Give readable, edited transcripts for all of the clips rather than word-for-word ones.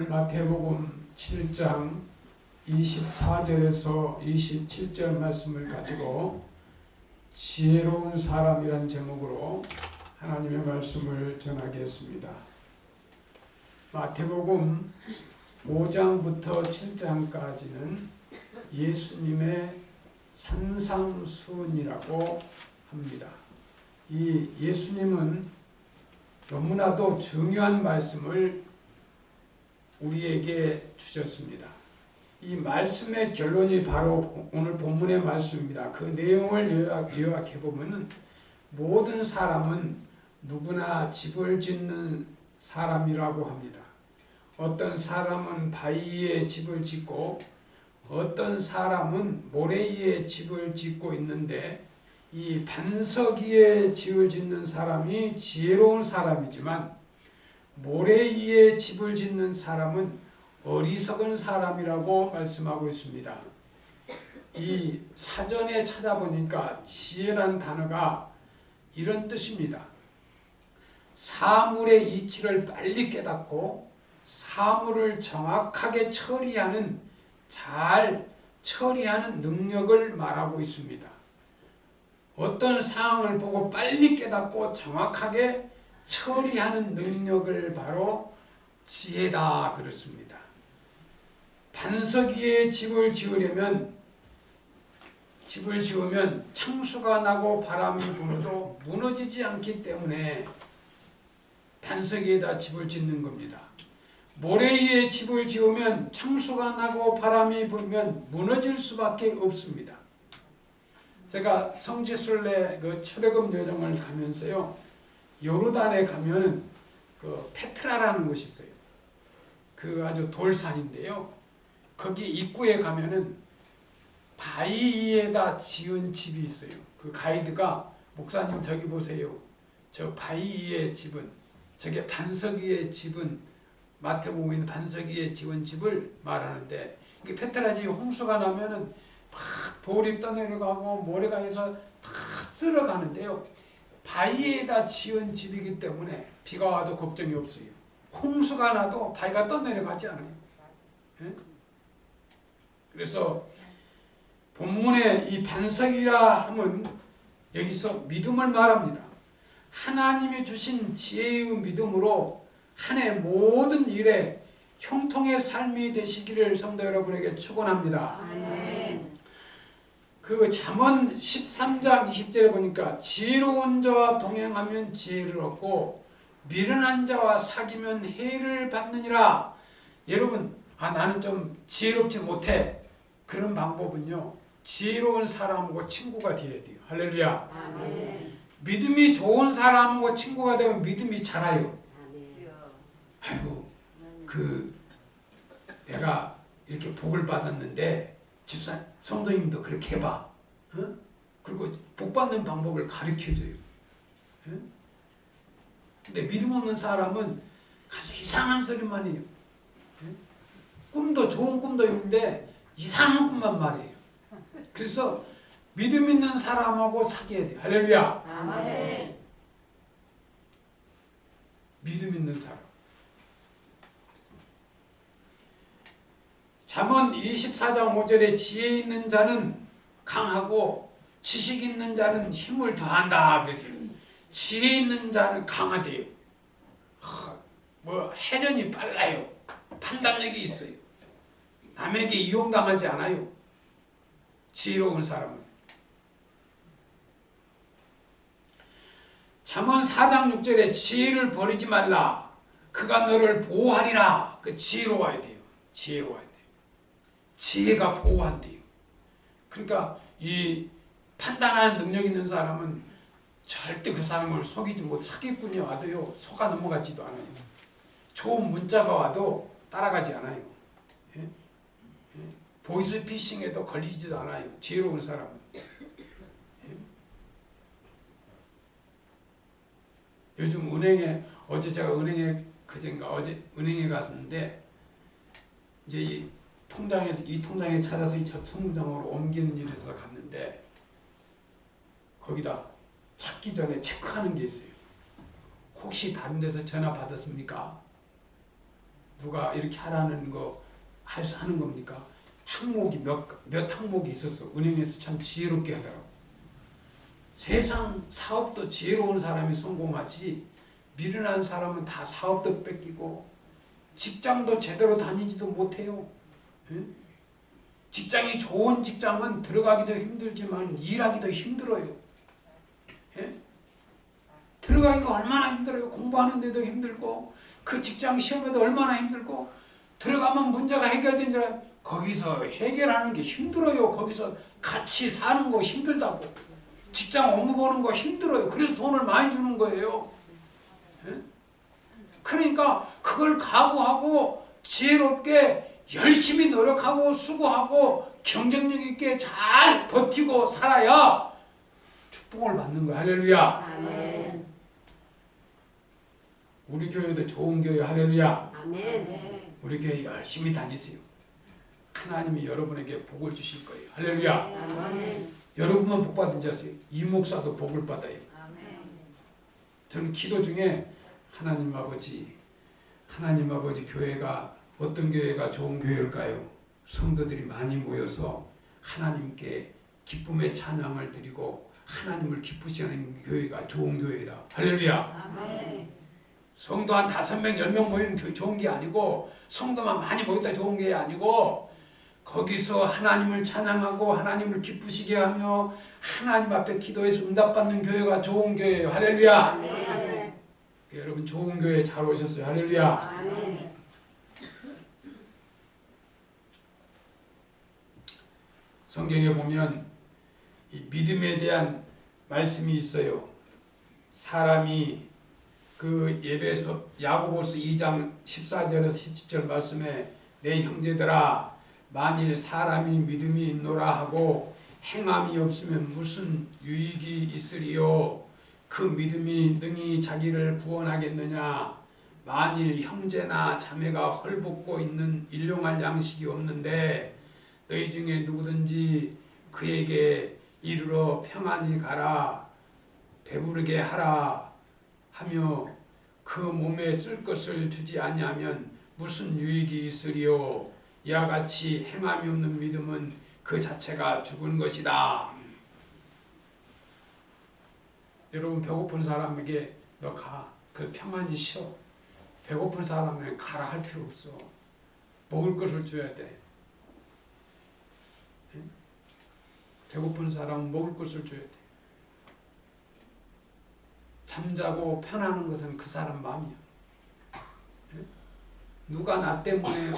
마태복음 7장 24절에서 27절 말씀을 가지고 지혜로운 사람이란 제목으로 하나님의 말씀을 전하겠습니다. 마태복음 5장부터 7장까지는 예수님의 산상수훈이라고 합니다. 이 예수님은 너무나도 중요한 말씀을 우리에게 주셨습니다. 이 말씀의 결론이 바로 오늘 본문의 말씀입니다. 그 내용을 요약해 보면은 모든 사람은 누구나 집을 짓는 사람이라고 합니다. 어떤 사람은 바위 위에 집을 짓고 어떤 사람은 모래 위에 집을 짓고 있는데 이 반석 위에 집을 짓는 사람이 지혜로운 사람이지만 모래 위에 집을 짓는 사람은 어리석은 사람이라고 말씀하고 있습니다. 이 사전에 찾아보니까 지혜란 단어가 이런 뜻입니다. 사물의 이치를 빨리 깨닫고 사물을 정확하게 잘 처리하는 능력을 말하고 있습니다. 어떤 상황을 보고 빨리 깨닫고 정확하게 처리하는 능력을 바로 지혜다 그렇습니다. 반석 위에 집을 지으면 창수가 나고 바람이 불어도 무너지지 않기 때문에 반석 위에다 집을 짓는 겁니다. 모래 위에 집을 지으면 창수가 나고 바람이 불면 무너질 수밖에 없습니다. 제가 성지순례 그 출애굽 여정을 가면서요. 요르단에 가면 그 페트라라는 곳이 있어요. 그 아주 돌산인데요. 거기 입구에 가면은 바위 위에다 지은 집이 있어요. 그 가이드가 목사님 저기 보세요. 저 바위 위에 집은 저게 반석 위에 집은 마태복음에 있는 반석 위에 지은 집을 말하는데 이게 페트라 지역에 홍수가 나면은 막 돌이 떠내려가고 모래가 해서 다 쓸어가는데요. 바위에다 지은 집이기 때문에 비가 와도 걱정이 없어요. 홍수가 나도 바위가 떠내려가지 않아요. 예? 그래서 본문에 이 반석이라 하면 여기서 믿음을 말합니다. 하나님이 주신 지혜의 믿음으로 한 해 모든 일에 형통의 삶이 되시기를 성도 여러분에게 축원합니다. 아멘. 그 잠언 13장 20절에 보니까 지혜로운 자와 동행하면 지혜를 얻고 미련한 자와 사귀면 해를 받느니라. 여러분, 나는 좀 지혜롭지 못해. 그런 방법은요. 지혜로운 사람하고 친구가 되어야 돼요. 할렐루야. 아멘. 믿음이 좋은 사람하고 친구가 되면 믿음이 자라요. 아이고, 내가 이렇게 복을 받았는데 집사 성도님도 그렇게 해봐. 어? 그리고 복 받는 방법을 가르쳐줘요. 어? 근데 믿음 없는 사람은 가서 이상한 소리만 해요. 꿈도 좋은 꿈도 있는데 이상한 꿈만 말해요. 그래서 믿음 있는 사람하고 사귀어야 돼요. 할렐루야. 아멘. 믿음 있는 사람. 잠언 24장 5절에 지혜 있는 자는 강하고 지식 있는 자는 힘을 더한다 그랬어요. 지혜 있는 자는 강하대요. 회전이 빨라요. 판단력이 있어요. 남에게 이용당하지 않아요. 지혜로운 사람은. 잠언 4장 6절에 지혜를 버리지 말라. 그가 너를 보호하리라. 그 지혜로워야 돼요. 지혜로워야 돼요. 지혜가 보호한대요. 그러니까 이 판단하는 능력 있는 사람은 절대 그 사람을 속이지 못. 사기꾼이 와도요 속아 넘어가지도 않아요. 좋은 문자가 와도 따라가지 않아요. 예? 예? 보이스피싱에도 걸리지도 않아요. 지혜로운 사람은. 예? 요즘 은행에 어제 제가 은행에 갔었는데 이제 이 통장에 찾아서 이 저 통장으로 옮기는 일이 있어서 갔는데 거기다 찾기 전에 체크하는 게 있어요. 혹시 다른 데서 전화 받았습니까? 누가 이렇게 하라는 거 하는 겁니까? 항목이 몇 항목이 있었어. 은행에서 참 지혜롭게 하더라고. 세상 사업도 지혜로운 사람이 성공하지 미련한 사람은 다 사업도 뺏기고 직장도 제대로 다니지도 못해요. 응? 직장이 좋은 직장은 들어가기도 힘들지만 일하기도 힘들어요. 예? 들어가기가 얼마나 힘들어요. 공부하는데도 힘들고 그 직장 시험에도 얼마나 힘들고 들어가면 문제가 해결된 줄 알아요. 거기서 해결하는 게 힘들어요. 거기서 같이 사는 거 힘들다고. 직장 업무 보는 거 힘들어요. 그래서 돈을 많이 주는 거예요. 예? 그러니까 그걸 각오하고 지혜롭게 열심히 노력하고 수고하고 경쟁력 있게 잘 버티고 살아야 축복을 받는 거야. 할렐루야. 아멘. 우리 교회도 좋은 교회. 할렐루야. 아멘. 우리 교회 열심히 다니세요. 하나님이 여러분에게 복을 주실 거예요. 할렐루야. 아멘. 여러분만 복 받은 줄 아세요? 이 목사도 복을 받아요. 저는 기도 중에 하나님 아버지 교회가 어떤 교회가 좋은 교회일까요? 성도들이 많이 모여서 하나님께 기쁨의 찬양을 드리고 하나님을 기쁘시게 하는 교회가 좋은 교회다. 할렐루야. 아멘. 성도 한 5명, 10명 모이는 교회 좋은 게 아니고 성도만 많이 모였다 좋은 게 아니고 거기서 하나님을 찬양하고 하나님을 기쁘시게 하며 하나님 앞에 기도해서 응답받는 교회가 좋은 교회예요. 할렐루야. 아멘. 여러분 좋은 교회 잘 오셨어요. 할렐루야. 아멘. 성경에 보면 이 믿음에 대한 말씀이 있어요. 사람이 그 예배에서 야고보서 2장 14절에서 17절 말씀에 내 형제들아 만일 사람이 믿음이 있노라 하고 행함이 없으면 무슨 유익이 있으리요. 그 믿음이 능히 자기를 구원하겠느냐. 만일 형제나 자매가 헐벗고 있는 일용할 양식이 없는데 너희 중에 누구든지 그에게 이르러 평안히 가라 배부르게 하라 하며 그 몸에 쓸 것을 주지 아니하면 무슨 유익이 있으리요. 이와 같이 행함이 없는 믿음은 그 자체가 죽은 것이다. 여러분 배고픈 사람에게 너 가. 그 평안히 쉬어. 배고픈 사람에게 가라 할 필요 없어. 먹을 것을 줘야 돼. 배고픈 사람은 먹을 것을 줘야 돼. 잠자고 편하는 것은 그 사람 마음이야. 누가 나 때문에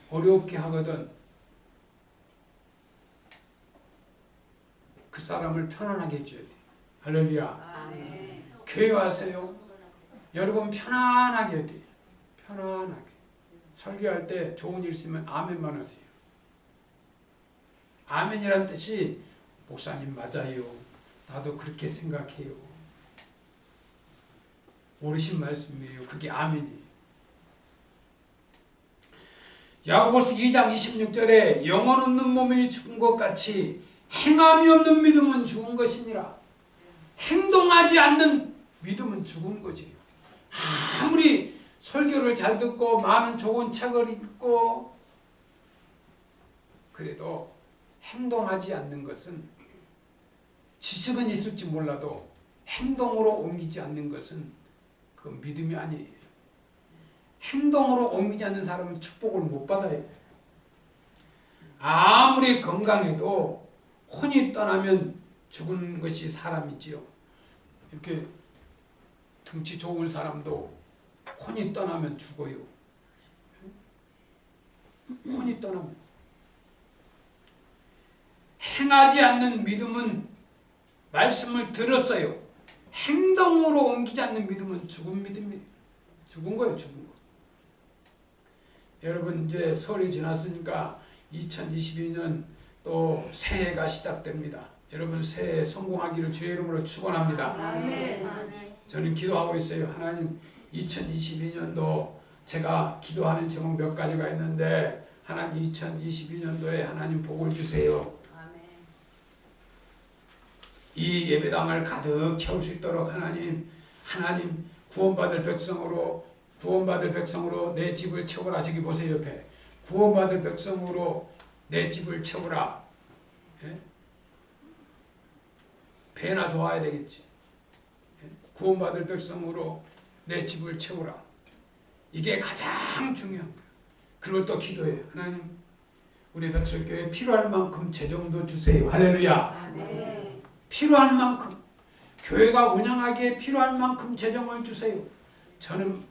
어렵게 하거든 그 사람을 편안하게 해줘야 돼. 할렐루야. 교회 와세요. 여러분 편안하게 해야 돼. 편안하게. 설교할 때 좋은 일 있으면 아멘만 하세요. 아멘이란 뜻이 목사님 맞아요. 나도 그렇게 생각해요. 옳으신 말씀이에요. 그게 아멘이에요. 야고보서 2장 26절에 영혼 없는 몸이 죽은 것 같이 행함이 없는 믿음은 죽은 것이니라. 행동하지 않는 믿음은 죽은 거지. 아무리 설교를 잘 듣고 많은 좋은 책을 읽고 그래도 행동하지 않는 것은 지식은 있을지 몰라도 행동으로 옮기지 않는 것은 그 믿음이 아니에요. 행동으로 옮기지 않는 사람은 축복을 못 받아요. 아무리 건강해도 혼이 떠나면 죽은 것이 사람이지요. 이렇게 등치 좋은 사람도 혼이 떠나면 죽어요. 혼이 떠나면. 행하지 않는 믿음은 말씀을 들었어요. 행동으로 옮기지 않는 믿음은 죽은 믿음이에요. 죽은 거예요. 죽은 거. 여러분 이제 설이 지났으니까 2022년 또 새해가 시작됩니다. 여러분 새해 성공하기를 주의 이름으로 축원합니다. 아멘. 저는 기도하고 있어요. 하나님 2022년도 제가 기도하는 제목 몇 가지가 있는데 하나님 2022년도에 하나님 복을 주세요. 이 예배당을 가득 채울 수 있도록 하나님 구원받을 백성으로 구원받을 백성으로 내 집을 채우라. 저기 보세요 옆에. 구원받을 백성으로 내 집을 채우라. 예? 배나 도와야 되겠지. 예? 구원받을 백성으로 내 집을 채우라. 이게 가장 중요한 거예요. 그리고 또 기도해요. 하나님, 우리 백설교회 필요할 만큼 재정도 주세요. 할렐루야. 아멘. 필요할 만큼, 교회가 운영하기에 필요할 만큼 재정을 주세요. 저는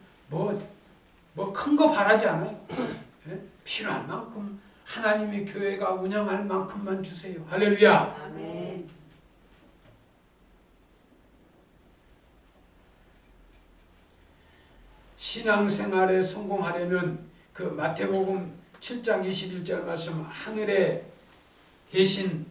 큰 거 바라지 않아요. 예? 필요할 만큼 하나님의 교회가 운영할 만큼만 주세요. 할렐루야. 아멘. 신앙생활에 성공하려면 그 마태복음 7장 21절 말씀, 하늘에 계신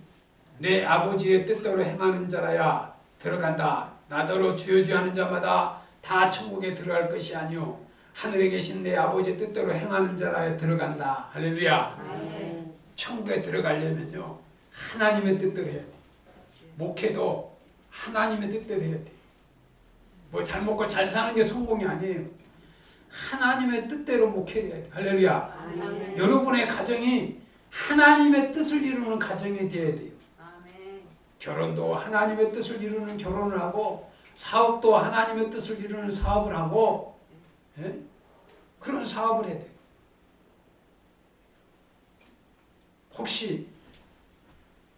내 아버지의 뜻대로 행하는 자라야 들어간다. 나더러 주여 주여 하는 자마다 다 천국에 들어갈 것이 아니요 하늘에 계신 내 아버지의 뜻대로 행하는 자라야 들어간다. 할렐루야. 아멘. 천국에 들어가려면요 하나님의 뜻대로 해야 돼. 목회도 하나님의 뜻대로 해야 돼. 뭐 잘 먹고 잘 사는 게 성공이 아니에요. 하나님의 뜻대로 목회를 해야 돼. 할렐루야. 아멘. 여러분의 가정이 하나님의 뜻을 이루는 가정이 되어야 돼요. 아멘. 결혼도 하나님의 뜻을 이루는 결혼을 하고, 사업도 하나님의 뜻을 이루는 사업을 하고, 예? 그런 사업을 해야 돼요. 혹시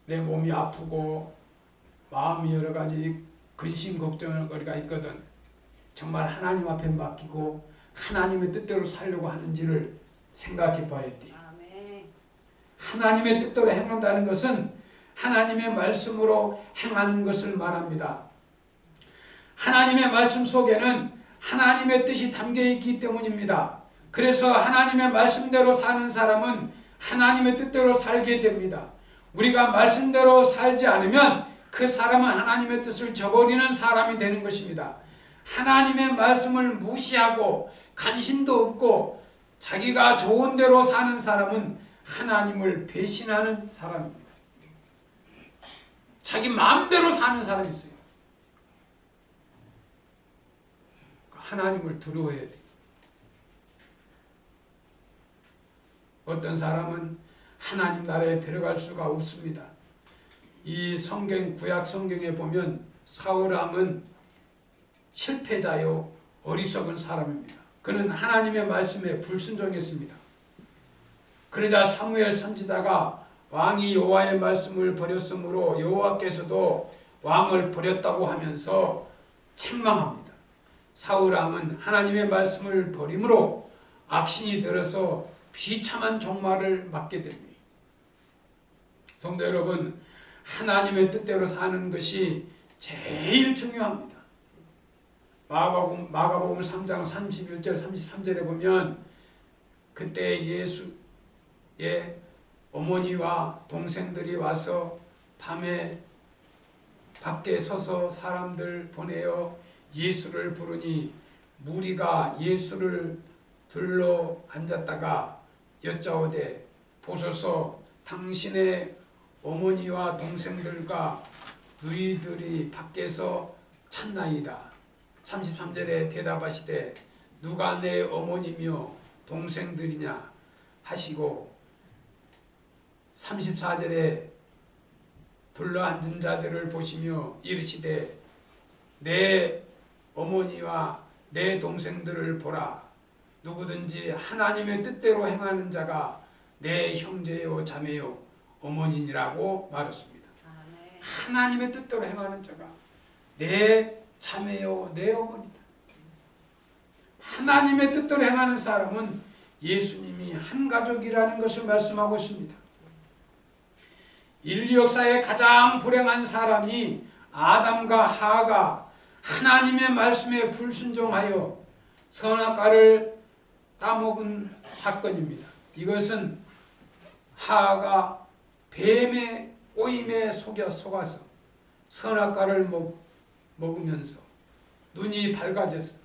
내 몸이 아프고 마음이 여러 가지 근심 걱정거리가 있거든, 정말 하나님 앞에 맡기고 하나님의 뜻대로 살려고 하는지를 생각해 봐야 돼. 아멘. 하나님의 뜻대로 행한다는 것은 하나님의 말씀으로 행하는 것을 말합니다. 하나님의 말씀 속에는 하나님의 뜻이 담겨 있기 때문입니다. 그래서 하나님의 말씀대로 사는 사람은 하나님의 뜻대로 살게 됩니다. 우리가 말씀대로 살지 않으면 그 사람은 하나님의 뜻을 저버리는 사람이 되는 것입니다. 하나님의 말씀을 무시하고 관심도 없고 자기가 좋은 대로 사는 사람은 하나님을 배신하는 사람입니다. 자기 마음대로 사는 사람이 있어요. 하나님을 두려워해야 돼요. 어떤 사람은 하나님 나라에 들어갈 수가 없습니다. 이 성경, 구약 성경에 보면 사울 왕은 실패자요 어리석은 사람입니다. 그는 하나님의 말씀에 불순종했습니다. 그러자 사무엘 선지자가 왕이 여호와의 말씀을 버렸으므로 여호와께서도 왕을 버렸다고 하면서 책망합니다. 사울 왕은 하나님의 말씀을 버림으로 악신이 들어서 비참한 종말을 맞게 됩니다. 성도 여러분, 하나님의 뜻대로 사는 것이 제일 중요합니다. 마가복음 3장 31절 33절에 보면 그때 예수의 어머니와 동생들이 와서 밤에 밖에 서서 사람들 보내어 예수를 부르니 무리가 예수를 들러 앉았다가 여짜오되 보소서 당신의 어머니와 동생들과 누이들이 밖에서 찾나이다. 33절에 대답하시되 누가 내 어머니며 동생들이냐 하시고 34절에 둘러앉은 자들을 보시며 이르시되 내 어머니와 내 동생들을 보라. 누구든지 하나님의 뜻대로 행하는 자가 내 형제요 자매요 어머니니라고 말했습니다. 아멘. 하나님의 뜻대로 행하는 자가 내 자매요 내 어머니다. 하나님의 뜻대로 행하는 사람은 예수님이 한 가족이라는 것을 말씀하고 있습니다. 인류 역사의 가장 불행한 사람이 아담과 하와가 하나님의 말씀에 불순종하여 선악과를 따먹은 사건입니다. 이것은 하와가 뱀의 꼬임에 속아서 선악과를 먹으면서 눈이 밝아져서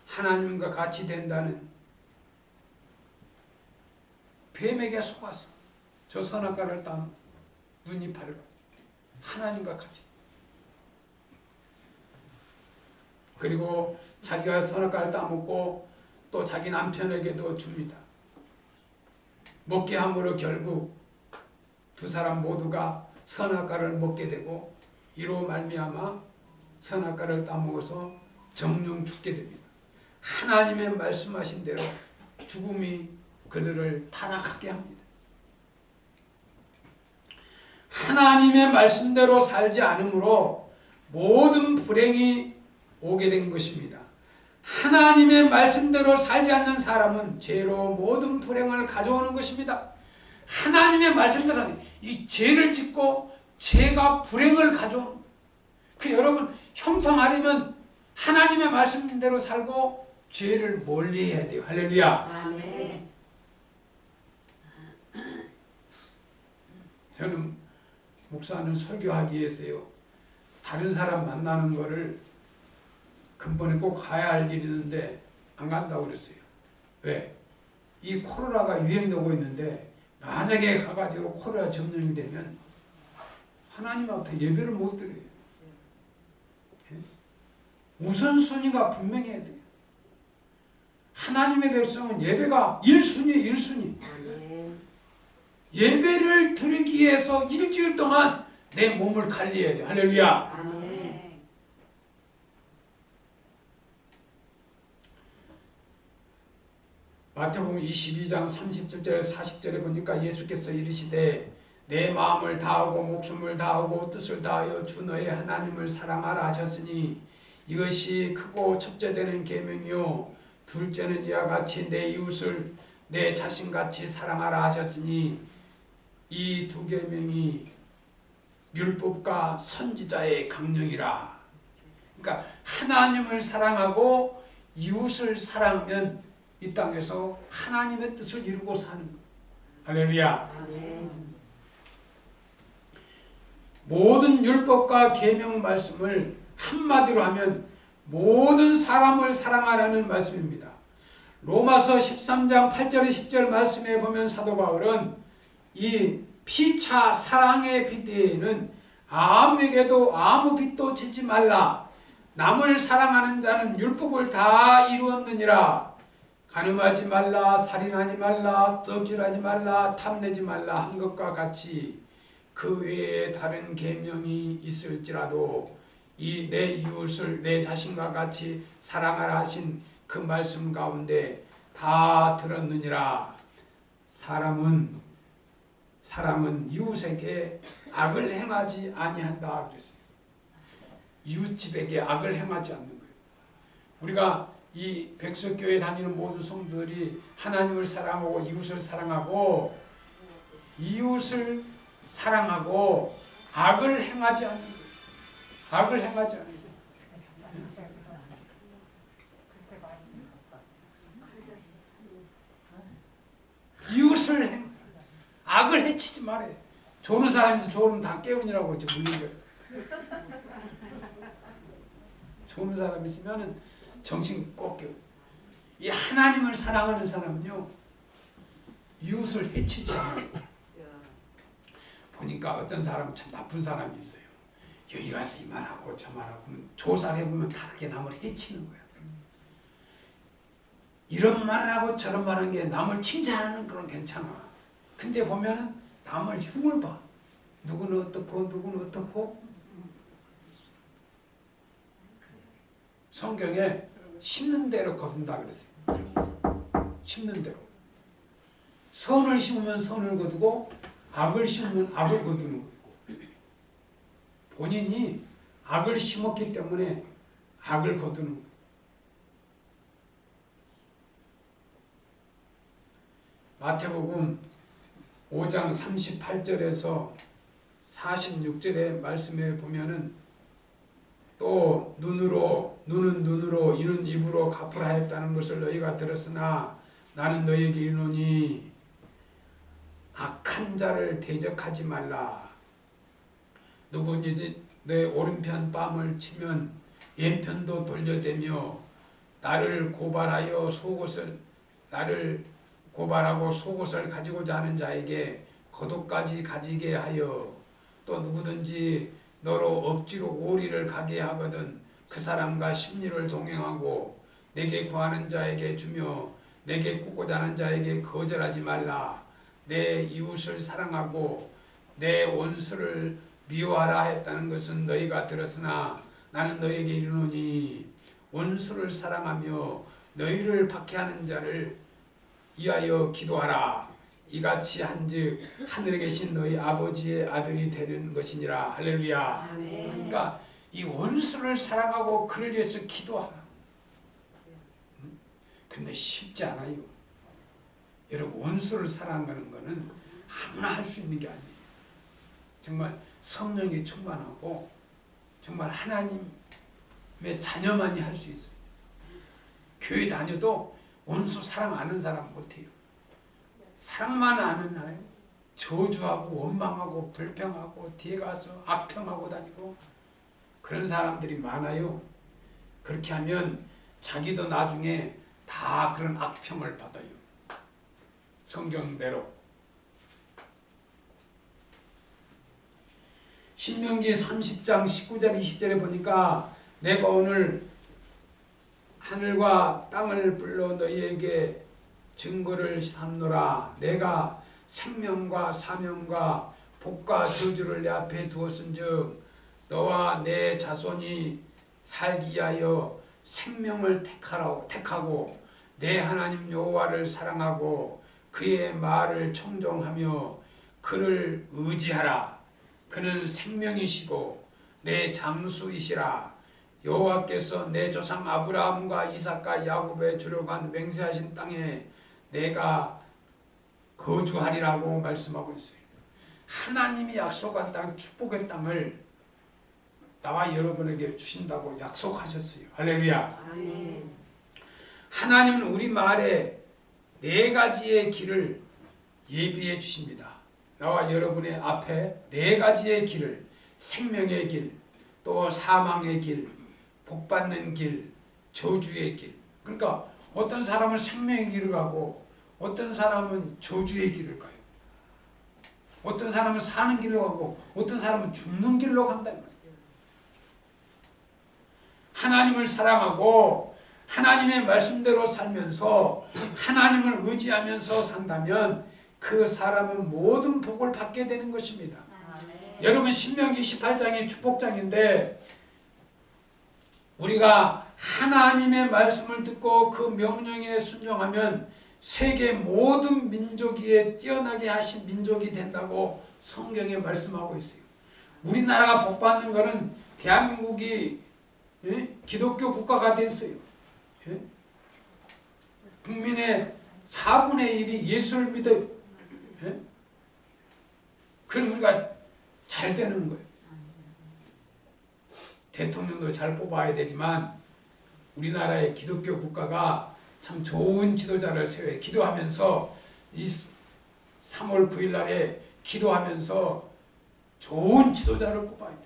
하나님과 같이 된다는, 뱀에게 속아서 저 선악과를 따 눈이 밝아 하나님과 같이, 그리고 자기가 선악과를 따먹고 또 자기 남편에게도 줍니다. 먹게 함으로 결국 두 사람 모두가 선악과를 먹게 되고 이로 말미암아 선악과를 따먹어서 정령 죽게 됩니다. 하나님의 말씀하신 대로 죽음이 그들을 타락하게 합니다. 하나님의 말씀대로 살지 않으므로 모든 불행이 오게 된 것입니다. 하나님의 말씀대로 살지 않는 사람은 죄로 모든 불행을 가져오는 것입니다. 하나님의 말씀대로 이 죄를 짓고 죄가 불행을 가져오는 거예요. 그 여러분 형통하려면 하나님의 말씀대로 살고 죄를 멀리해야 돼요. 할렐루야. 아멘. 저는 목사는 설교하기 위해서요. 다른 사람 만나는 거를 근본에 꼭 가야 할 일이 있는데 안 간다고 그랬어요. 왜? 이 코로나가 유행되고 있는데 만약에 가가지고 코로나 점령이 되면 하나님 앞에 예배를 못 드려요. 예? 우선순위가 분명해야 돼요. 하나님의 백성은 예배가 1순위예요. 1순위. 아멘. 예배를 드리기 위해서 일주일 동안 내 몸을 관리해야 돼요. 할렐루야. 아멘. 마태복음 22장 30절에 40절에 보니까 예수께서 이르시되 내 마음을 다하고 목숨을 다하고 뜻을 다하여 주 너의 하나님을 사랑하라 하셨으니 이것이 크고 첫째 되는 계명이요 둘째는 이와 같이 내 이웃을 내 자신같이 사랑하라 하셨으니 이 두 계명이 율법과 선지자의 강령이라. 그러니까 하나님을 사랑하고 이웃을 사랑하면 이 땅에서 하나님의 뜻을 이루고 사는 거예요. 할렐루야. 아멘. 모든 율법과 계명 말씀을 한마디로 하면 모든 사람을 사랑하라는 말씀입니다. 로마서 13장 8절 10절 말씀에 보면 사도 바울은 이 피차 사랑의 빛에는 아무에게도 아무 빛도 지지 말라. 남을 사랑하는 자는 율법을 다 이루었느니라. 간음하지 말라, 살인하지 말라, 덕질하지 말라, 탐내지 말라 한 것과 같이 그 외에 다른 계명이 있을지라도 이 내 이웃을 내 자신과 같이 사랑하라 하신 그 말씀 가운데 다 들었느니라. 사람은 이웃에게 악을 행하지 아니한다 그랬어요. 이웃집에게 악을 행하지 않는 거예요. 우리가 이 백석교회 다니는 모든 성도들이 하나님을 사랑하고 이웃을 사랑하고 악을 행하지 않는 거예요. 악을 행하지 않는 거예요. 악을 해치지 말아요. 조는 사람이 조는 다 깨우니라고 이제 물린 거예요. 조는 사람이 있으면은 정신 꼭 깨워. 이 하나님을 사랑하는 사람은요 이웃을 해치지 않아요. 보니까 어떤 사람은 참 나쁜 사람이 있어요. 여기 가서 이 말하고 저 말하고 조사를 해보면 다 그게 남을 해치는 거야. 이런 말을 하고 저런 말하는 게 남을 칭찬하는 건 괜찮아. 근데 보면은 남을 흉을 봐. 누구는 어떻고 누구는 어떻고. 성경에 심는 대로 거둔다 그랬어요. 심는 대로. 선을 심으면 선을 거두고 악을 심으면 악을 거두는 거예요. 본인이 악을 심었기 때문에 악을 거두는 거예요. 마태복음 5장 38절에서 46절의 말씀에 보면은 또 눈은 눈으로 이는 입으로 갚으라 했다는 것을 너희가 들었으나 나는 너희에게 이르노니 악한 자를 대적하지 말라. 누구든지 내 오른편 뺨을 치면 왼편도 돌려대며 나를 고발하고 속옷을 가지고자 하는 자에게 겉옷까지 가지게 하여 또 누구든지 너로 억지로 오리를 가게 하거든 그 사람과 심리를 동행하고 내게 구하는 자에게 주며 내게 꾸고자 하는 자에게 거절하지 말라. 내 이웃을 사랑하고 내 원수를 미워하라 했다는 것은 너희가 들었으나 나는 너희에게 이르노니 원수를 사랑하며 너희를 박해하는 자를 위하여 기도하라. 이같이 한즉 하늘에 계신 너희 아버지의 아들이 되는 것이니라. 할렐루야. 아멘. 그러니까 이 원수를 사랑하고 그를 위해서 기도하라. 근데 쉽지 않아요. 여러분, 원수를 사랑하는 것은 아무나 할 수 있는 게 아니에요. 정말 성령이 충만하고 정말 하나님의 자녀만이 할 수 있어요. 교회 다녀도 원수 사랑 아는 사람 못해요. 사랑만 아는 사람, 저주하고 원망하고 불평하고 뒤에 가서 악평하고 다니고 그런 사람들이 많아요. 그렇게 하면 자기도 나중에 다 그런 악평을 받아요. 성경대로. 신명기 30장 19절 20절에 보니까 내가 오늘 하늘과 땅을 불러 너희에게 증거를 삼노라. 내가 생명과 사명과 복과 저주를 내 앞에 두었은즉 너와 내 자손이 살기 위하여 생명을 택하고 내 하나님 여호와를 사랑하고 그의 말을 청종하며 그를 의지하라. 그는 생명이시고 내 장수이시라. 여호와께서 내 조상 아브라함과 이삭과 야곱에 주려고 한 맹세하신 땅에 내가 거주하리라고 말씀하고 있어요. 하나님이 약속한 땅, 축복의 땅을 나와 여러분에게 주신다고 약속하셨어요. 할렐루야. 아멘. 하나님은 우리 말에 네 가지의 길을 예비해 주십니다. 나와 여러분의 앞에 네 가지의 길을, 생명의 길, 또 사망의 길, 복받는 길, 저주의 길. 그러니까 어떤 사람은 생명의 길을 가고 어떤 사람은 저주의 길을 가요. 어떤 사람은 사는 길로 가고 어떤 사람은 죽는 길로 간단 말이에요. 하나님을 사랑하고 하나님의 말씀대로 살면서 하나님을 의지하면서 산다면 그 사람은 모든 복을 받게 되는 것입니다. 아멘. 여러분, 신명기 18장이 축복장인데 우리가 하나님의 말씀을 듣고 그 명령에 순종하면 세계 모든 민족 위에 뛰어나게 하신 민족이 된다고 성경에 말씀하고 있어요. 우리나라가 복받는 것은 대한민국이 기독교 국가가 됐어요. 국민의 4분의 1이 예수를 믿어요. 그래서 우리가 잘 되는 거예요. 대통령도 잘 뽑아야 되지만 우리나라의 기독교 국가가 참 좋은 지도자를 세워요. 기도하면서 이 3월 9일 날에 기도하면서 좋은 지도자를 뽑아야 돼요.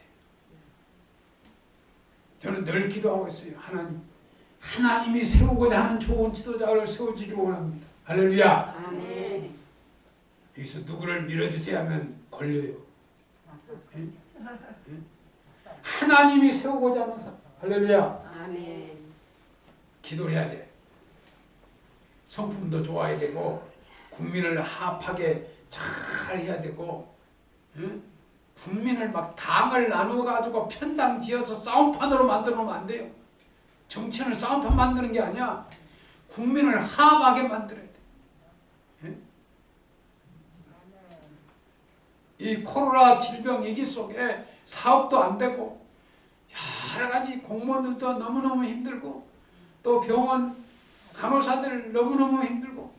저는 늘 기도하고 있어요. 하나님이 세우고자 하는 좋은 지도자를 세워주기를 원합니다. 할렐루야. 아멘. 여기서 누구를 밀어주세요 하면 걸려요. 하나님이 세우고자 하는 사람. 할렐루야. 아멘. 기도를 해야 돼. 성품도 좋아야 되고 국민을 합하게 잘 해야 되고 국민을 막 당을 나누어 가지고 편당 지어서 싸움판으로 만들어 놓으면 안 돼요. 정치는 싸움판 만드는 게 아니야. 국민을 합하게 만들어야 돼. 이 코로나 질병 위기 속에 사업도 안 되고 여러 가지 공무원들도 너무너무 힘들고 또 병원 간호사들 너무너무 힘들고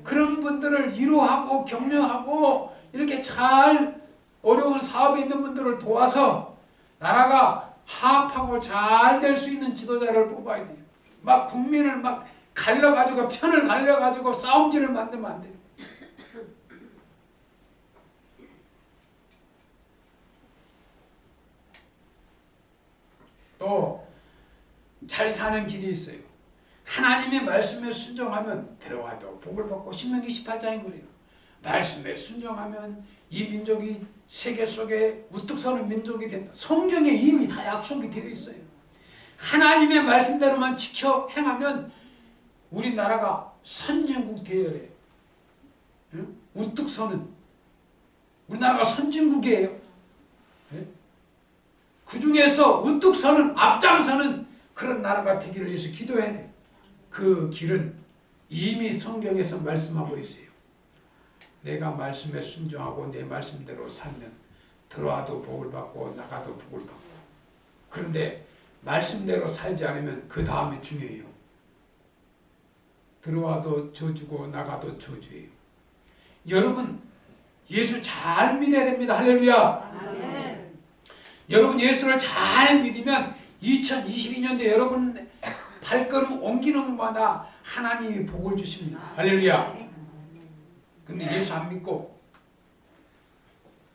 그런 분들을 위로하고 격려하고 이렇게 잘 어려운 사업에 있는 분들을 도와서 나라가 화합하고 잘 될 수 있는 지도자를 뽑아야 돼요. 막 국민을 막 갈려가지고 편을 갈려가지고 싸움질을 만들면 안 돼요. 또 잘 사는 길이 있어요. 하나님의 말씀에 순종하면 들어와도 복을 받고 신명기 18장이 그래요. 말씀에 순종하면 이 민족이 세계 속에 우뚝 서는 민족이 된다. 성경에 이미 다 약속이 되어 있어요. 하나님의 말씀대로만 지켜 행하면 우리나라가 선진국 대열에 우뚝 서는 우리나라가 선진국이에요. 그 중에서 우뚝 서는 앞장서는 그런 나라가 되기를 위해서 기도해야 돼요. 그 길은 이미 성경에서 말씀하고 있어요. 내가 말씀에 순종하고 내 말씀대로 살면 들어와도 복을 받고 나가도 복을 받고. 그런데 말씀대로 살지 않으면 그 다음에 중요해요. 들어와도 저주고 나가도 저주예요. 여러분 예수 잘 믿어야 됩니다. 할렐루야. 아멘. 여러분 예수를 잘 믿으면 2022년도에 여러분 발걸음 옮기는 것마다 하나님이 복을 주십니다. 할렐루야. 근데 예수 안 믿고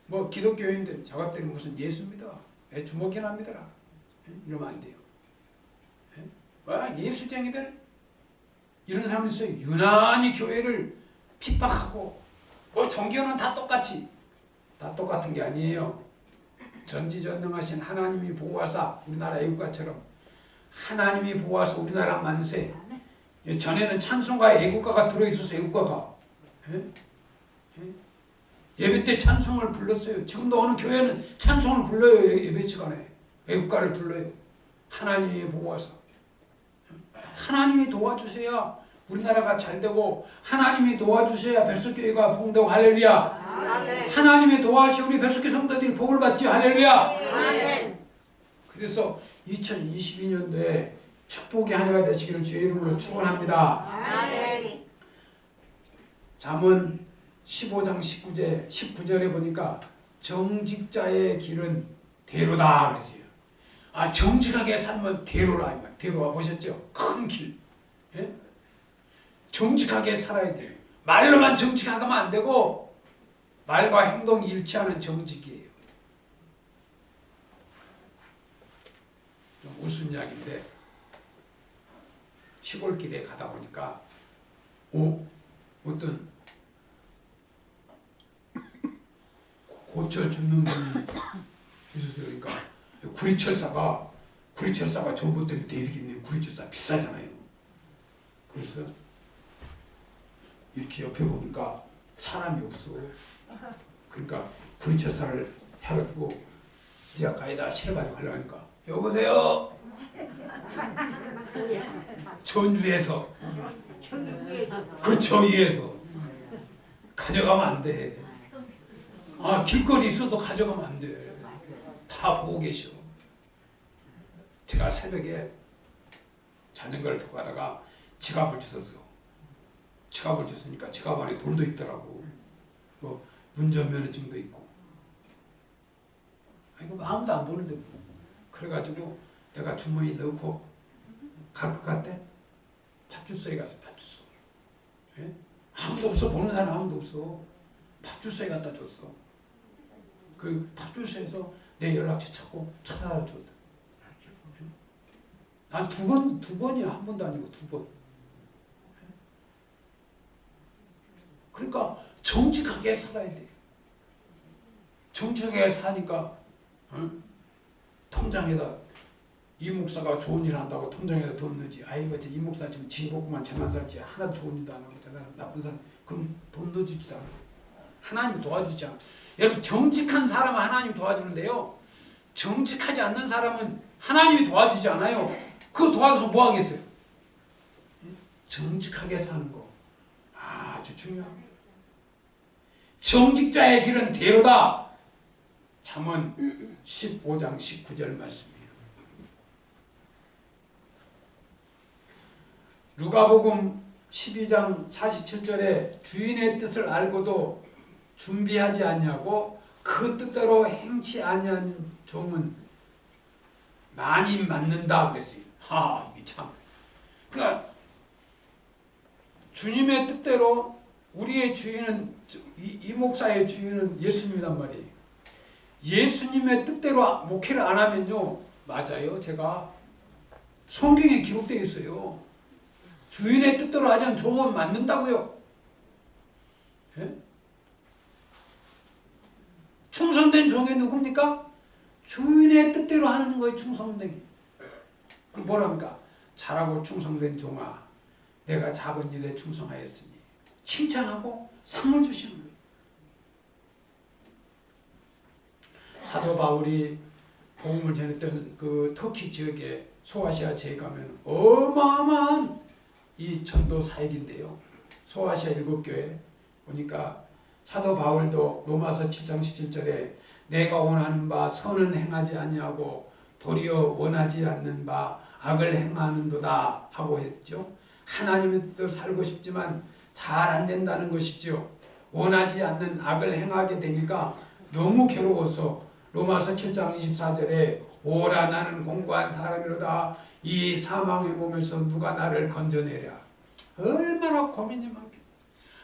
뭐 기독교인들 저것들이 무슨 예수 믿어? 왜 주먹이나 믿어라? 이러면 안 돼요. 뭐 예수쟁이들 이런 사람들 있어요. 유난히 교회를 핍박하고 뭐 종교는 다 똑같이 다 똑같은 게 아니에요. 전지전능하신 하나님이 보호하사 우리나라 애국가처럼 하나님이 보호하사 우리나라 만세. 전에는 찬송가에 애국가가 들어있어서 애국가가 예배 때 찬송을 불렀어요. 지금도 어느 교회는 찬송을 불러요. 예배 시간에 애국가를 불러요. 하나님이 보호하사 하나님이 도와주셔야 우리나라가 잘 되고 하나님이 도와주셔야 뱃속교회가 부흥되고 할렐루야. 아멘. 하나님이 도와주시 우리 뱃속교 성도들이 복을 받지 할렐루야. 아멘. 그래서 2022년도에 축복의 한 해가 되시기를 주의 이름으로 축원합니다. 아멘. 잠언 15장 19절에 보니까 정직자의 길은 대로다 그랬어요. 아 정직하게 살면 대로라. 대로와 보셨죠? 큰 길. 예? 정직하게 살아야 돼요. 말로만 정직하면 안 되고 말과 행동이 일치하는 정직이에요. 좀 웃은 이야기인데 시골길에 가다 보니까 어떤 고철 줍는 분이 있었어요. 그러니까 구리철사가 전봇대를 대리겠네. 구리철사 비싸잖아요. 그래서 이렇게 옆에 보니까 사람이 없어. 그러니까 구리철사를 해가지고 네 가에다 실어가지고 하려고 하니까 여보세요? 전주에서 그 저기에서 가져가면 안 돼. 아 길거리 있어도 가져가면 안 돼. 다 보고 계셔. 제가 새벽에 자전거를 타고 가다가 지갑을 주웠어. 지갑을 줬으니까 지갑 안에 돈도 있더라고. 뭐 운전면허증도 있고. 아이고 아무도 안 보는데 뭐. 그래가지고 내가 주머니 넣고 갈 것 같대. 파출소에 갔어. 파출소. 예? 아무도 없어. 보는 사람 아무도 없어. 파출소에 갖다 줬어. 그 파출소에서 내 연락처 찾고 찾아다 줬다. 난 두 번이야. 한 번도 아니고 두 번. 그러니까 정직하게 살아야 돼. 정직하게 사니까 통장에다 이 목사가 좋은 일 한다고 통장에다 돈 넣지. 아이고 이 목사 지금 징복구만 재만 살지 하나도 좋은 일도 안 하고 저 사람 나쁜 사람 그럼 돈 넣어주지도 않아. 하나님 도와주지 않아. 여러분 정직한 사람은 하나님 도와주는데요. 정직하지 않는 사람은 하나님이 도와주지 않아요. 그거 도와줘서 뭐 하겠어요? 정직하게 사는 거 아주 중요합니다. 정직자의 길은 대로다. 잠언 15장 19절 말씀이에요. 누가복음 12장 47절에 주인의 뜻을 알고도 준비하지 아니하고 그 뜻대로 행치 아니한 종은 많이 맞는다 그랬어요. 이게 참. 그러니까 주님의 뜻대로 우리의 주인은 이 목사의 주인은 예수님이란 말이에요. 예수님의 뜻대로 목회를 안 하면요. 맞아요. 제가 성경에 기록되어 있어요. 주인의 뜻대로 하지 않은 종은 맞는다고요. 예? 충성된 종이 누굽니까? 주인의 뜻대로 하는 거에 충성된 게. 그리고 뭐랍니까? 잘하고 충성된 종아, 내가 작은 일에 충성하였으니 칭찬하고 상을 주시는 거예요. 사도 바울이 복음을 전했던 그 터키 지역에 소아시아 지역에 가면 어마어마한 이 전도 사역인데요. 소아시아 7교회 보니까 사도 바울도 로마서 7장 17절에 내가 원하는 바 선은 행하지 아니하고 도리어 원하지 않는 바 악을 행하는도다 하고 했죠. 하나님의 뜻대로 살고 싶지만 잘 안 된다는 것이죠. 원하지 않는 악을 행하게 되니까 너무 괴로워서 로마서 7장 24절에 오라 나는 공고한 사람이로다 이 사망의 몸에서 누가 나를 건져내랴. 얼마나 고민이 많겠다.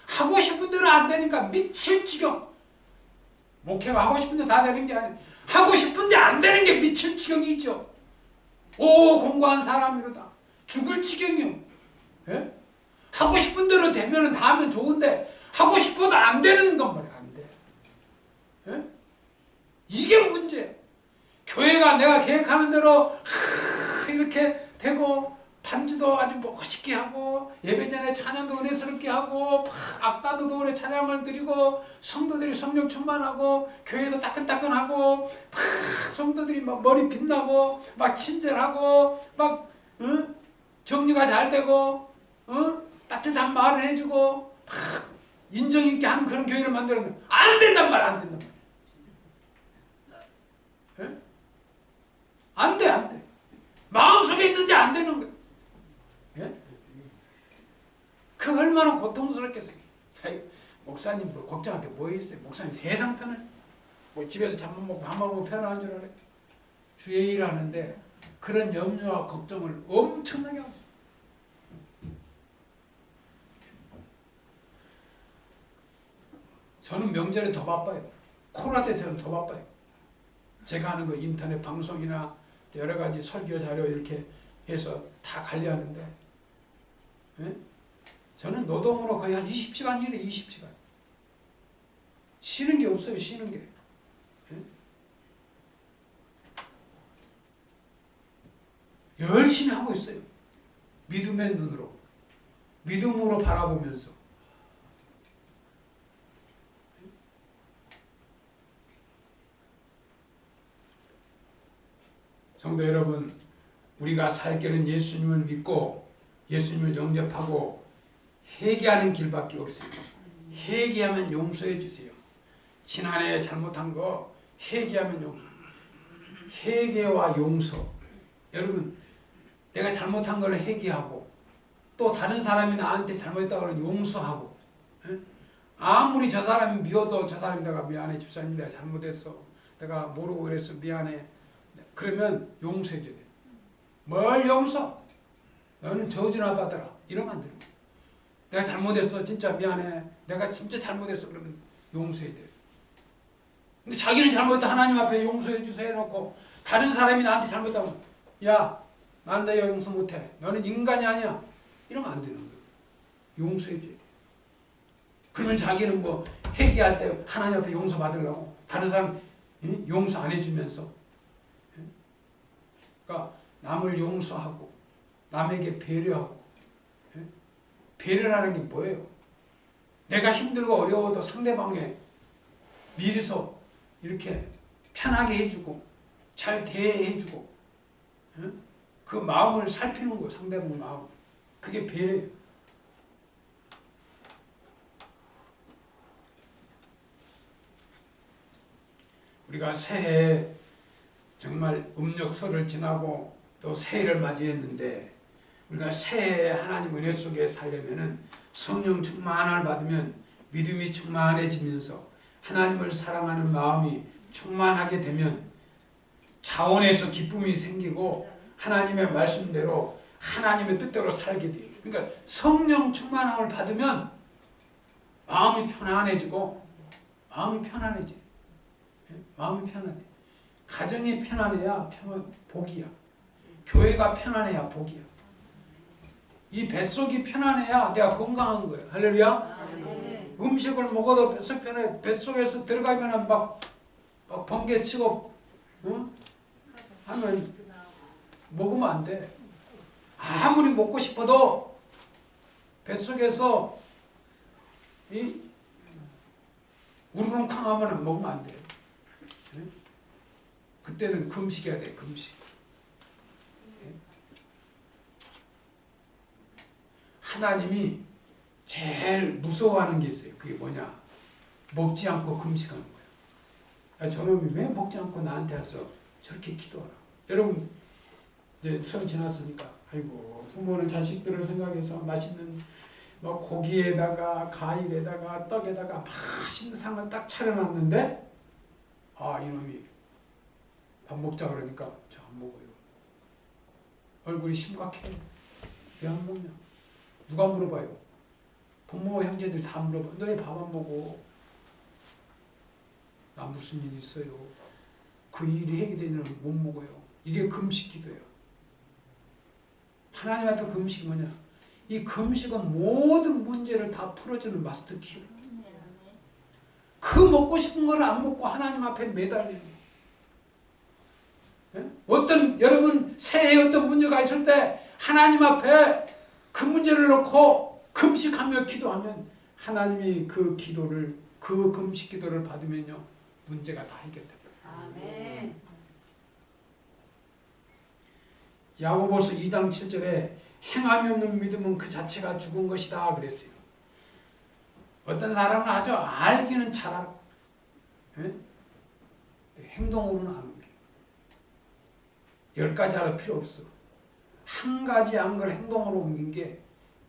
하고 싶은 대로 안 되니까 미칠 지경. 목회가 하고 싶은 대로 다 되는 게 아니에요. 하고 싶은데 안 되는 게 미칠 지경이죠. 오 공고한 사람이로다. 죽을 지경이요. 예? 하고 싶은 대로 되면 다 하면 좋은데 하고 싶어도 안 되는 건 말이야. 안 돼. 예? 이게 문제예요. 교회가 내가 계획하는 대로 이렇게 되고 반주도 아주 멋있게 하고 예배 전에 찬양도 은혜스럽게 하고 악단도 노래 찬양을 드리고 성도들이 성령 충만하고 교회도 따끈따끈하고 성도들이 막 머리 빛나고 막 친절하고 막 정리가 잘 되고 따뜻한 말을 해주고 막 인정 있게 하는 그런 교회를 만들었는데 안 된단 말이야. 안 된단 말이야. 예? 안 돼, 안 돼. 마음속에 있는데 안 되는 거야. 예? 그 얼마나 고통스럽겠어요. 목사님 뭐 걱정할 게 뭐 있어요? 목사님 세상 편해. 뭐 집에서 잠만 먹고 밥만 먹고 편안한 줄 알아요. 주의 일을 하는데 그런 염려와 걱정을 엄청나게 하고 있어요. 저는 명절에 더 바빠요. 코로나 때 저는 더 바빠요. 제가 하는 거 인터넷 방송이나 여러 가지 설교 자료 이렇게 해서 다 관리하는데 예? 저는 노동으로 거의 한 20시간 일해. 20시간 쉬는 게 없어요. 쉬는 게 예? 열심히 하고 있어요. 믿음의 눈으로 믿음으로 바라보면서 성도 여러분, 우리가 살 길은 예수님을 믿고 예수님을 영접하고 회개하는 길밖에 없어요. 회개하면 용서해 주세요. 지난해 잘못한 거 회개하면 용서. 회개와 용서. 여러분, 내가 잘못한 걸 회개하고 또 다른 사람이 나한테 잘못했다고 하면 용서하고 에? 아무리 저 사람이 미워도 저 사람이 내가 미안해 집사님 내가 잘못했어. 내가 모르고 그랬어. 미안해. 그러면 용서해 줘야 돼. 뭘 용서? 너는 저주나 받아라. 이러면 안 되는 거야. 내가 잘못했어. 진짜 미안해. 내가 진짜 잘못했어. 그러면 용서해야 돼. 근데 자기는 잘못했다. 하나님 앞에 용서해 주세요 해놓고 다른 사람이 나한테 잘못하면 야, 난 너 용서 못해. 너는 인간이 아니야. 이러면 안 되는 거야. 용서해 줘야 돼. 그러면 자기는 뭐 회개할 때 하나님 앞에 용서 받으려고 다른 사람 용서 안 해주면서 그러니까 남을 용서하고 남에게 배려하고 배려라는 게 뭐예요? 내가 힘들고 어려워도 상대방에 미리서 이렇게 편하게 해주고 잘 대해주고 그 마음을 살피는 거예요. 상대방 마음. 그게 배려예요. 우리가 새해 정말 음력설을 지나고 또 새해를 맞이했는데 우리가 새해 하나님 은혜 속에 살려면은 성령 충만을 받으면 믿음이 충만해지면서 하나님을 사랑하는 마음이 충만하게 되면 자원에서 기쁨이 생기고 하나님의 말씀대로 하나님의 뜻대로 살게 돼요. 그러니까 성령 충만함을 받으면 마음이 편안해지고 마음이 편안해져. 마음이 편안해. 가정이 편안해야 복이야. 교회가 편안해야 복이야. 이 뱃속이 편안해야 내가 건강한 거예요. 할렐루야. 음식을 먹어도 뱃속 편해. 뱃속에서 들어가면 막 번개치고 하면 먹으면 안 돼. 아무리 먹고 싶어도 뱃속에서 이 우르렁탕하면 먹으면 안 돼. 그때는 금식해야 돼. 금식. 하나님이 제일 무서워하는 게 있어요. 그게 뭐냐? 먹지 않고 금식하는 거예요. 저놈이 왜 먹지 않고 나한테 와서 저렇게 기도하나? 여러분 이제 성 지났으니까 아이고 부모는 자식들을 생각해서 맛있는 뭐 고기에다가 과일에다가 떡에다가 맛있는 상을 딱 차려놨는데 이놈이 밥 먹자 그러니까 저 안 먹어요. 얼굴이 심각해. 왜 안 먹냐? 누가 물어봐요? 부모 형제들 다 물어봐. 너 왜 밥 안 먹어? 나 무슨 일 있어요? 그 일이 해결되면 못 먹어요. 이게 금식 기도예요. 하나님 앞에 금식이 뭐냐? 이 금식은 모든 문제를 다 풀어주는 마스터 키예요. 그 먹고 싶은 걸 안 먹고 하나님 앞에 매달리는 거예요. 어떤 여러분 새해 어떤 문제가 있을 때 하나님 앞에 그 문제를 놓고 금식하며 기도하면 하나님이 그 기도를 그 금식 기도를 받으면요 문제가 다 해결됩니다. 아멘. 야고보서 2장 7절에 행함이 없는 믿음은 그 자체가 죽은 것이다 그랬어요. 어떤 사람은 아주 알기는 잘 알고 행동으로는 안 옮겨. 10가지 알아 필요 없어. 한 가지 한 걸 행동으로 옮긴 게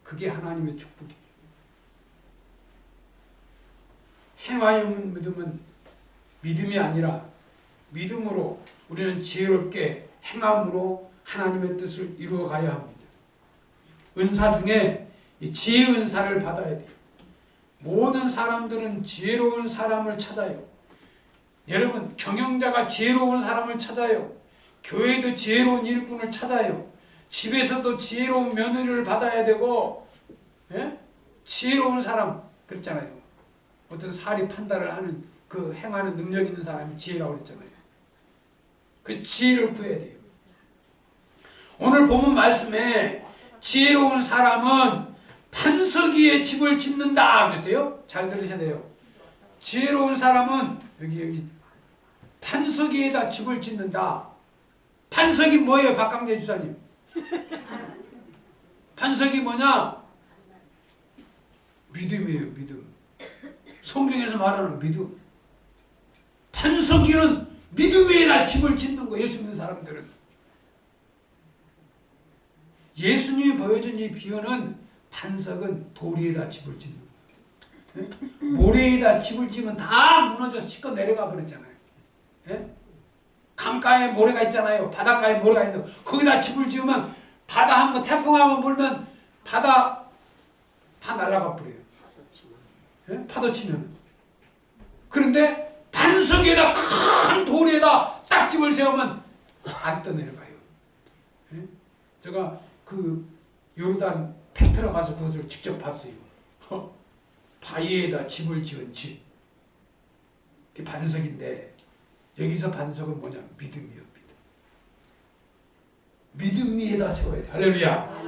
그게 하나님의 축복이에요. 행함이 없는 믿음은 믿음이 아니라 믿음으로 우리는 지혜롭게 행함으로 하나님의 뜻을 이루어 가야 합니다. 은사 중에 이 지혜 은사를 받아야 돼요. 모든 사람들은 지혜로운 사람을 찾아요. 여러분 경영자가 지혜로운 사람을 찾아요. 교회도 지혜로운 일꾼을 찾아요. 집에서도 지혜로운 며느리를 받아야 되고 지혜로운 사람 그랬잖아요. 어떤 사리 판단을 하는 그 행하는 능력 있는 사람이 지혜라고 그랬잖아요. 그 지혜를 구해야 돼요. 오늘 본문 말씀에 지혜로운 사람은 반석 위에 집을 짓는다 그랬어요. 잘 들으셔야 돼요. 지혜로운 사람은 여기 반석 위에다 집을 짓는다. 반석이 뭐예요, 박강재 주사님? 반석이 뭐냐? 믿음이에요, 믿음. 성경에서 말하는 믿음. 반석 위는 믿음 위에다 집을 짓는 거. 예수 믿는 사람들은. 예수님이 보여준 이 비유는 반석은 돌 위에다 집을 짓는 거예요. 모래에다 집을 지으면 다 무너져서 씻고 내려가 버렸잖아요. 강가에 모래가 있잖아요. 바닷가에 모래가 있는데 거기다 집을 지으면 바다 한번 태풍 한번 불면 바다 다 날아가 버려요. 파도 치면. 그런데 반석에다 큰 돌에다 딱 집을 세우면 안 떠내려가요. 제가 그 요르단 페트라 가서 그것을 직접 봤어요. 바위에다 집을 지은 집. 그게 반석인데 여기서 반석은 뭐냐? 믿음이요. 믿음 위에다 세워야 돼. 할렐루야.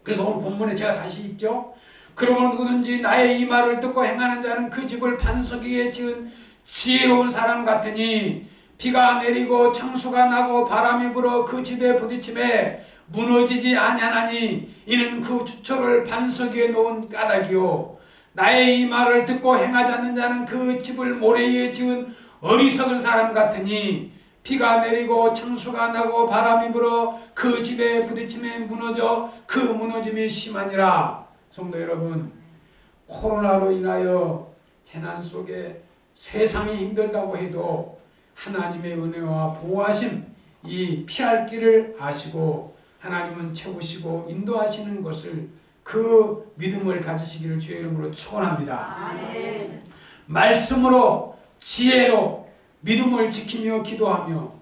그래서 오늘 본문에 제가 다시 읽죠. 그러므로 누구든지 나의 이 말을 듣고 행하는 자는 그 집을 반석 위에 지은 지혜로운 사람 같으니 비가 내리고 창수가 나고 바람이 불어 그 집에 부딪힘에 무너지지 아니하나니 이는 그 주초를 반석 위에 놓은 까닭이요 나의 이 말을 듣고 행하지 않는 자는 그 집을 모래 위에 지은 어리석은 사람 같으니 비가 내리고 창수가 나고 바람이 불어 그 집에 부딪힘에 무너져 그 무너짐이 심하니라. 성도 여러분, 코로나로 인하여 재난 속에 세상이 힘들다고 해도 하나님의 은혜와 보호하심 이 피할 길을 아시고 하나님은 채우시고 인도하시는 것을 그 믿음을 가지시기를 주의 이름으로 축원합니다. 아멘. 말씀으로 지혜로 믿음을 지키며 기도하며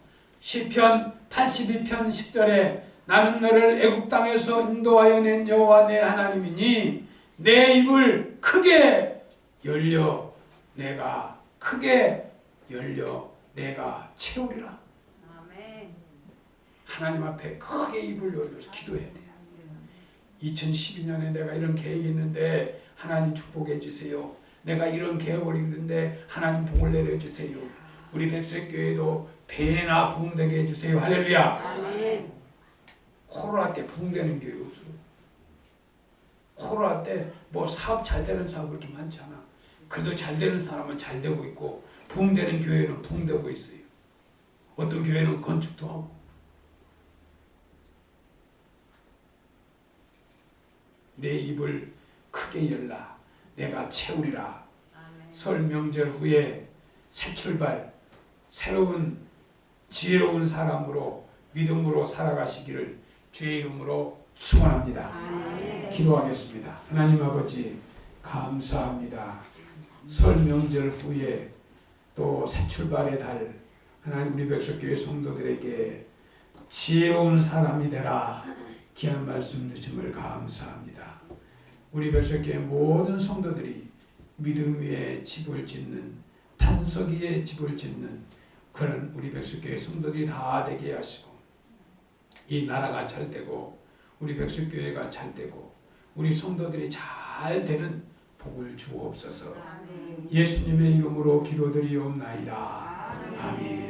시편 82편 10절에 나는 너를 애굽 땅에서 인도하여 낸 여호와 내 하나님이니 내 입을 크게 열려 내가 크게 열려 내가 채우리라. 아멘. 하나님 앞에 크게 입을 열어서 기도해야 돼요. 2012년에 내가 이런 계획이 있는데 하나님 축복해 주세요. 내가 이런 계획을 있는데 하나님 복을 내려주세요. 우리 백석교회도 배나 부흥되게 해주세요. 할렐루야. 아멘. 코로나 때 부흥되는 교회 없어. 코로나 때 뭐 사업 잘 되는 사람 그렇게 많지 않아. 그래도 잘 되는 사람은 잘 되고 있고 부흥되는 교회는 부흥되고 있어요. 어떤 교회는 건축도 하고. 내 입을 크게 열라. 내가 채우리라. 설 명절 후에 새 출발, 새로운 지혜로운 사람으로 믿음으로 살아가시기를 주의 이름으로 축원합니다. 기도하겠습니다. 하나님 아버지 감사합니다. 설 명절 후에 또 새 출발의 달 하나님 우리 백석교회 성도들에게 지혜로운 사람이 되라 귀한 말씀 주심을 감사합니다. 우리 백석교회 모든 성도들이 믿음 위에 집을 짓는 반석 위에 집을 짓는 그런 우리 백석교회 성도들이 다 되게 하시고 이 나라가 잘 되고 우리 백석교회가 잘 되고 우리 성도들이 잘 되는 복을 주옵소서. 예수님의 이름으로 기도드리옵나이다. 아멘.